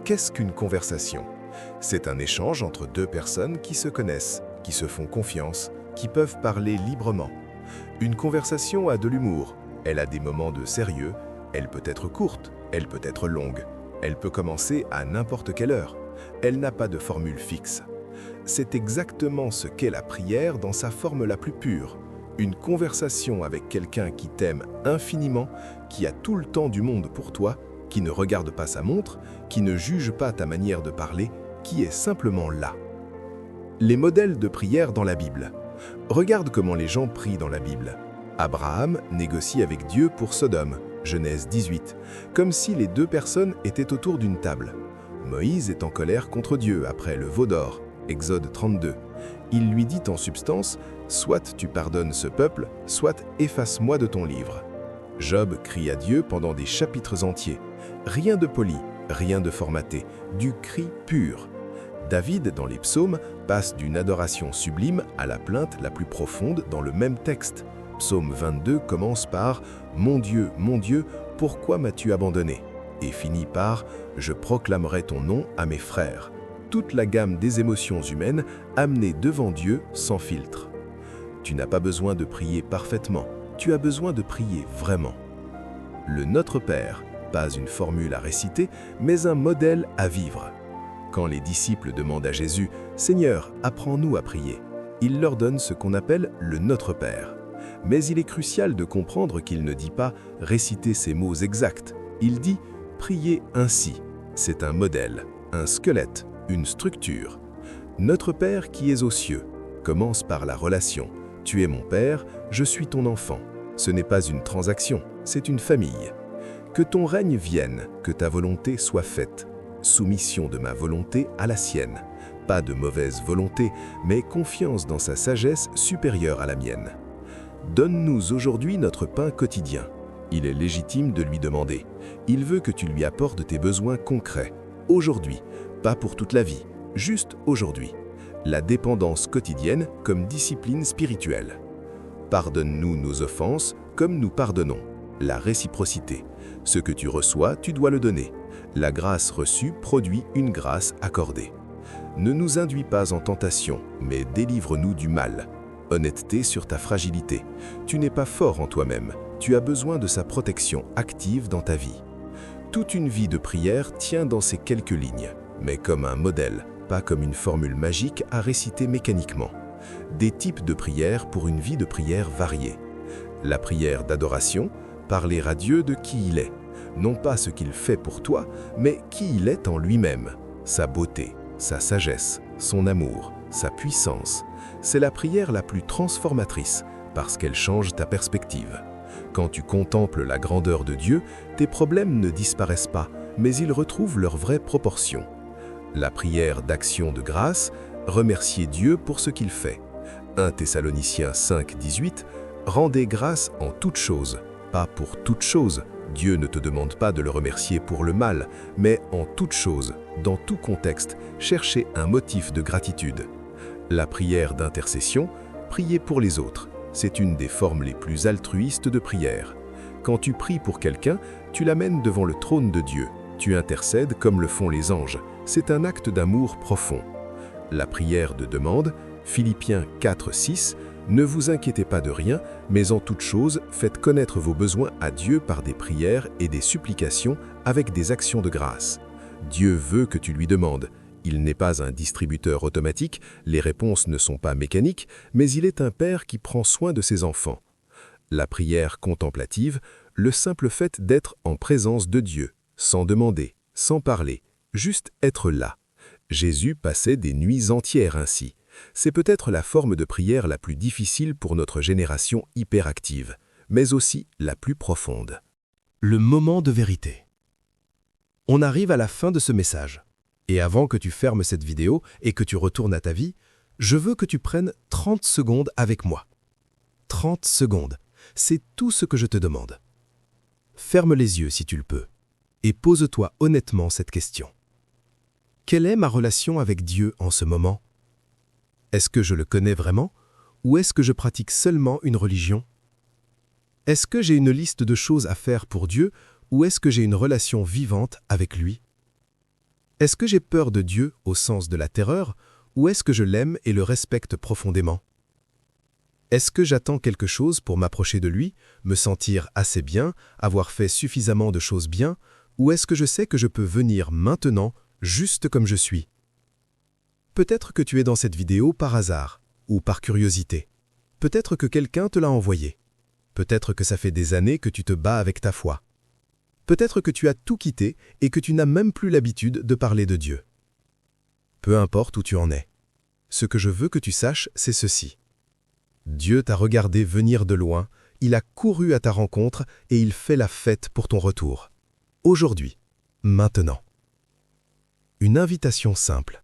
Speaker 1: Qu'est-ce qu'une conversation? C'est un échange entre deux personnes qui se connaissent, qui se font confiance, qui peuvent parler librement. Une conversation a de l'humour, elle a des moments de sérieux, elle peut être courte, elle peut être longue, elle peut commencer à n'importe quelle heure, elle n'a pas de formule fixe. C'est exactement ce qu'est la prière dans sa forme la plus pure. Une conversation avec quelqu'un qui t'aime infiniment, qui a tout le temps du monde pour toi, qui ne regarde pas sa montre, qui ne juge pas ta manière de parler, qui est simplement là. Les modèles de prière dans la Bible. Regarde comment les gens prient dans la Bible. Abraham négocie avec Dieu pour Sodome, Genèse 18, comme si les deux personnes étaient autour d'une table. Moïse est en colère contre Dieu après le veau d'or, Exode 32. Il lui dit en substance, « Soit tu pardonnes ce peuple, soit efface-moi de ton livre. » Job crie à Dieu pendant des chapitres entiers. Rien de poli, rien de formaté, du cri pur. David, dans les psaumes, passe d'une adoration sublime à la plainte la plus profonde dans le même texte. Psaume 22 commence par « Mon Dieu, pourquoi m'as-tu abandonné ?» et finit par « Je proclamerai ton nom à mes frères ». Toute la gamme des émotions humaines amenées devant Dieu sans filtre. Tu n'as pas besoin de prier parfaitement, tu as besoin de prier vraiment. Le Notre Père, pas une formule à réciter, mais un modèle à vivre. Quand les disciples demandent à Jésus « Seigneur, apprends-nous à prier », il leur donne ce qu'on appelle le Notre Père. Mais il est crucial de comprendre qu'il ne dit pas « réciter ces mots exacts », il dit « prier ainsi ». C'est un modèle, un squelette, une structure. Notre Père qui es aux cieux commence par la relation. Tu es mon Père, je suis ton enfant. Ce n'est pas une transaction, c'est une famille. Que ton règne vienne, que ta volonté soit faite. Soumission de ma volonté à la sienne. Pas de mauvaise volonté, mais confiance dans sa sagesse supérieure à la mienne. Donne-nous aujourd'hui notre pain quotidien. Il est légitime de lui demander. Il veut que tu lui apportes tes besoins concrets, aujourd'hui, pas pour toute la vie, juste aujourd'hui. La dépendance quotidienne comme discipline spirituelle. Pardonne-nous nos offenses comme nous pardonnons. La réciprocité. Ce que tu reçois, tu dois le donner. La grâce reçue produit une grâce accordée. Ne nous induis pas en tentation, mais délivre-nous du mal. Honnêteté sur ta fragilité. Tu n'es pas fort en toi-même, tu as besoin de sa protection active dans ta vie. Toute une vie de prière tient dans ces quelques lignes, mais comme un modèle, pas comme une formule magique à réciter mécaniquement. Des types de prières pour une vie de prière variée. La prière d'adoration, parler à Dieu de qui il est. Non pas ce qu'il fait pour toi, mais qui il est en lui-même. Sa beauté, sa sagesse, son amour, sa puissance. C'est la prière la plus transformatrice, parce qu'elle change ta perspective. Quand tu contemples la grandeur de Dieu, tes problèmes ne disparaissent pas, mais ils retrouvent leur vraie proportion. La prière d'action de grâce, remercier Dieu pour ce qu'il fait. 1 Thessaloniciens 5, 18, rendez grâce en toutes choses, pas pour toutes choses. Dieu ne te demande pas de le remercier pour le mal, mais en toutes choses, dans tout contexte, cherchez un motif de gratitude. La prière d'intercession, prier pour les autres, c'est une des formes les plus altruistes de prière. Quand tu pries pour quelqu'un, tu l'amènes devant le trône de Dieu. Tu intercèdes comme le font les anges. C'est un acte d'amour profond. La prière de demande, Philippiens 4, 6, ne vous inquiétez pas de rien, mais en toute chose, faites connaître vos besoins à Dieu par des prières et des supplications avec des actions de grâce. Dieu veut que tu lui demandes. Il n'est pas un distributeur automatique, les réponses ne sont pas mécaniques, mais il est un père qui prend soin de ses enfants. La prière contemplative, le simple fait d'être en présence de Dieu, sans demander, sans parler, juste être là. Jésus passait des nuits entières ainsi. C'est peut-être la forme de prière la plus difficile pour notre génération hyperactive, mais aussi la plus profonde.
Speaker 2: Le moment de vérité. On arrive à la fin de ce message. Et avant que tu fermes cette vidéo et que tu retournes à ta vie, je veux que tu prennes 30 secondes avec moi. 30 secondes, c'est tout ce que je te demande. Ferme les yeux si tu le peux et pose-toi honnêtement cette question. Quelle est ma relation avec Dieu en ce moment ? Est-ce que je le connais vraiment ou est-ce que je pratique seulement une religion ? Est-ce que j'ai une liste de choses à faire pour Dieu ou est-ce que j'ai une relation vivante avec lui? Est-ce que j'ai peur de Dieu au sens de la terreur ou est-ce que je l'aime et le respecte profondément? Est-ce que j'attends quelque chose pour m'approcher de lui, me sentir assez bien, avoir fait suffisamment de choses bien, ou est-ce que je sais que je peux venir maintenant, juste comme je suis? Peut-être que tu es dans cette vidéo par hasard, ou par curiosité. Peut-être que quelqu'un te l'a envoyé. Peut-être que ça fait des années que tu te bats avec ta foi. Peut-être que tu as tout quitté et que tu n'as même plus l'habitude de parler de Dieu. Peu importe où tu en es. Ce que je veux que tu saches, c'est ceci. Dieu t'a regardé venir de loin, il a couru à ta rencontre et il fait la fête pour ton retour. Aujourd'hui, maintenant. Une invitation simple.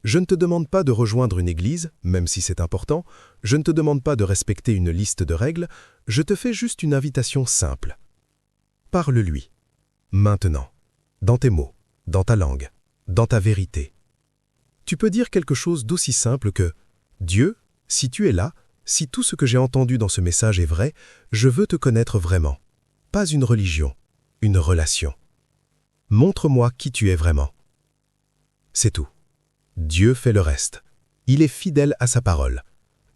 Speaker 2: Je ne te demande pas de rejoindre une église, même si c'est important, je ne te demande pas de respecter une liste de règles, je te fais juste une invitation simple. Parle-lui, maintenant, dans tes mots, dans ta langue, dans ta vérité. Tu peux dire quelque chose d'aussi simple que « Dieu, si tu es là, si tout ce que j'ai entendu dans ce message est vrai, je veux te connaître vraiment. Pas une religion, une relation. Montre-moi qui tu es vraiment. » C'est tout. Dieu fait le reste. Il est fidèle à sa parole.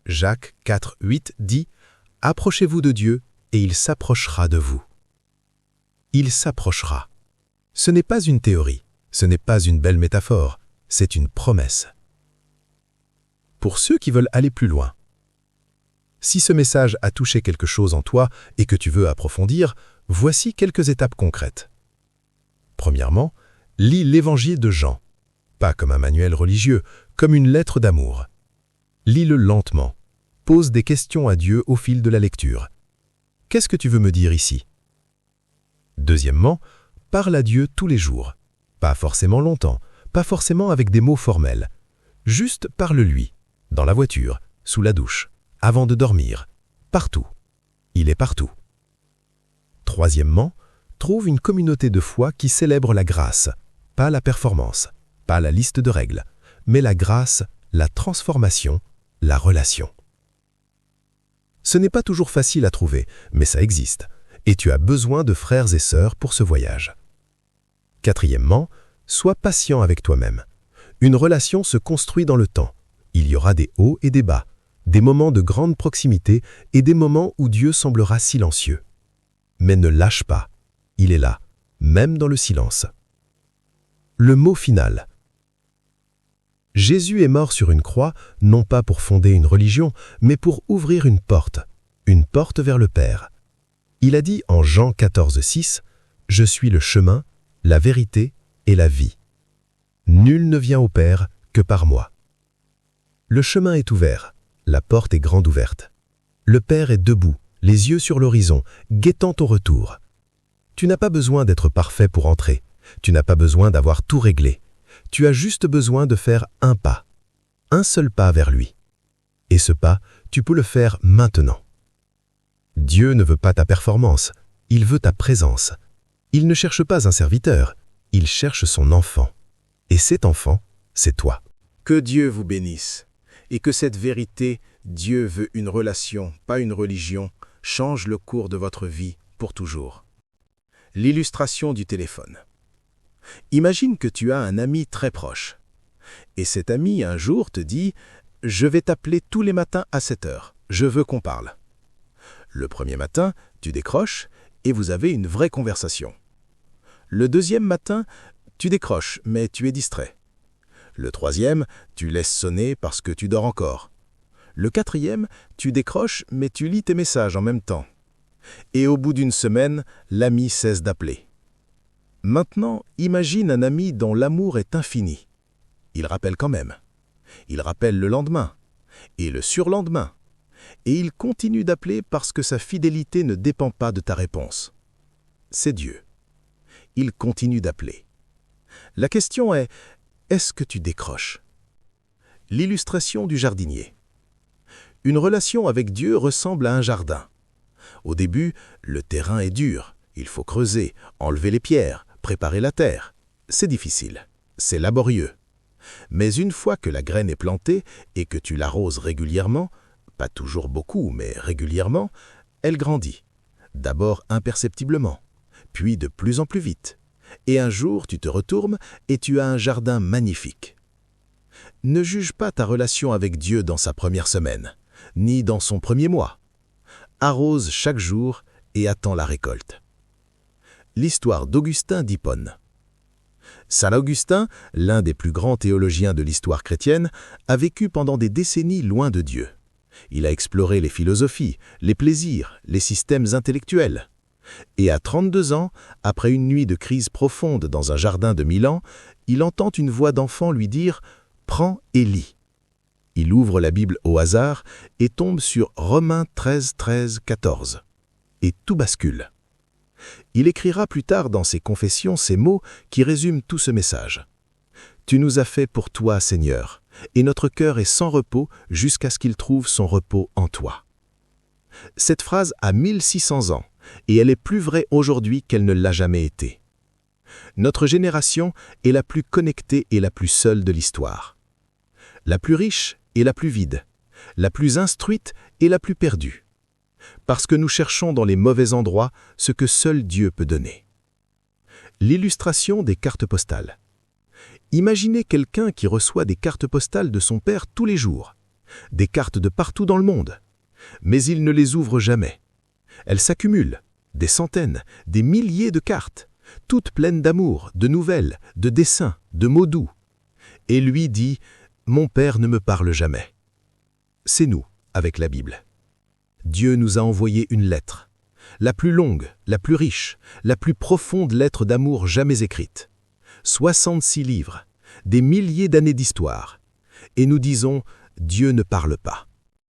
Speaker 2: Jacques 4, 8 dit « Approchez-vous de Dieu et il s'approchera de vous. » Il s'approchera. Ce n'est pas une théorie, ce n'est pas une belle métaphore, c'est une promesse. Pour ceux qui veulent aller plus loin. Si ce message a touché quelque chose en toi et que tu veux approfondir, voici quelques étapes concrètes. Premièrement, lis l'Évangile de Jean, pas comme un manuel religieux, comme une lettre d'amour. Lis-le lentement, pose des questions à Dieu au fil de la lecture. Qu'est-ce que tu veux me dire ici? Deuxièmement, parle à Dieu tous les jours. Pas forcément longtemps, pas forcément avec des mots formels. Juste parle-lui, dans la voiture, sous la douche, avant de dormir, partout. Il est partout. Troisièmement, trouve une communauté de foi qui célèbre la grâce, pas la performance, pas la liste de règles, mais la grâce, la transformation, la relation. Ce n'est pas toujours facile à trouver, mais ça existe. Et tu as besoin de frères et sœurs pour ce voyage. Quatrièmement, sois patient avec toi-même. Une relation se construit dans le temps. Il y aura des hauts et des bas, des moments de grande proximité et des moments où Dieu semblera silencieux. Mais ne lâche pas, il est là, même dans le silence. Le mot final. Jésus est mort sur une croix, non pas pour fonder une religion, mais pour ouvrir une porte vers le Père. Il a dit en Jean 14, 6, « Je suis le chemin, la vérité et la vie. Nul ne vient au Père que par moi. » Le chemin est ouvert, la porte est grande ouverte. Le Père est debout, les yeux sur l'horizon, guettant ton retour. Tu n'as pas besoin d'être parfait pour entrer, tu n'as pas besoin d'avoir tout réglé. Tu as juste besoin de faire un seul pas vers lui. Et ce pas, tu peux le faire maintenant. Dieu ne veut pas ta performance, il veut ta présence. Il ne cherche pas un serviteur, il cherche son enfant. Et cet enfant, c'est toi.
Speaker 1: Que Dieu vous bénisse et que cette vérité, Dieu veut une relation, pas une religion, change le cours de votre vie pour toujours. L'illustration du téléphone. Imagine que tu as un ami très proche. Et cet ami, un jour, te dit « Je vais t'appeler tous les matins à 7 heures, je veux qu'on parle. » Le premier matin, tu décroches et vous avez une vraie conversation. Le deuxième matin, tu décroches, mais tu es distrait. Le troisième, tu laisses sonner parce que tu dors encore. Le quatrième, tu décroches, mais tu lis tes messages en même temps. Et au bout d'une semaine, l'ami cesse d'appeler. Maintenant, imagine un ami dont l'amour est infini. Il rappelle quand même. Il rappelle le lendemain et le surlendemain. Et il continue d'appeler parce que sa fidélité ne dépend pas de ta réponse. C'est Dieu. Il continue d'appeler. La question est, est-ce que tu décroches? L'illustration du jardinier. Une relation avec Dieu ressemble à un jardin. Au début, le terrain est dur. Il faut creuser, enlever les pierres, préparer la terre. C'est difficile, c'est laborieux. Mais une fois que la graine est plantée et que tu l'arroses régulièrement, pas toujours beaucoup, mais régulièrement, Elle grandit, d'abord imperceptiblement, puis de plus en plus vite. Et un jour, tu te retournes et tu as un jardin magnifique. Ne juge pas ta relation avec Dieu dans sa première semaine, ni dans son premier mois. Arrose chaque jour et attends la récolte. L'histoire d'Augustin d'Hippone. Saint Augustin, l'un des plus grands théologiens de l'histoire chrétienne, a vécu pendant des décennies loin de Dieu. Il a exploré les philosophies, les plaisirs, les systèmes intellectuels. Et à 32 ans, après une nuit de crise profonde dans un jardin de Milan, il entend une voix d'enfant lui dire « Prends et lis ». Il ouvre la Bible au hasard et tombe sur Romains 13, 13, 14. Et tout bascule. Il écrira plus tard dans ses confessions ces mots qui résument tout ce message. « Tu nous as fait pour toi, Seigneur, et notre cœur est sans repos jusqu'à ce qu'il trouve son repos en toi. » Cette phrase a 1600 ans, et elle est plus vraie aujourd'hui qu'elle ne l'a jamais été. Notre génération est la plus connectée et la plus seule de l'histoire. La plus riche et la plus vide, la plus instruite et la plus perdue. Parce que nous cherchons dans les mauvais endroits ce que seul Dieu peut donner. L'illustration des cartes postales. Imaginez quelqu'un qui reçoit des cartes postales de son père tous les jours, des cartes de partout dans le monde, mais il ne les ouvre jamais. Elles s'accumulent, des centaines, des milliers de cartes, toutes pleines d'amour, de nouvelles, de dessins, de mots doux. Et lui dit « Mon père ne me parle jamais ». C'est nous, avec la Bible. Dieu nous a envoyé une lettre, la plus longue, la plus riche, la plus profonde lettre d'amour jamais écrite. 66 livres, des milliers d'années d'histoire. Et nous disons « Dieu ne parle pas ».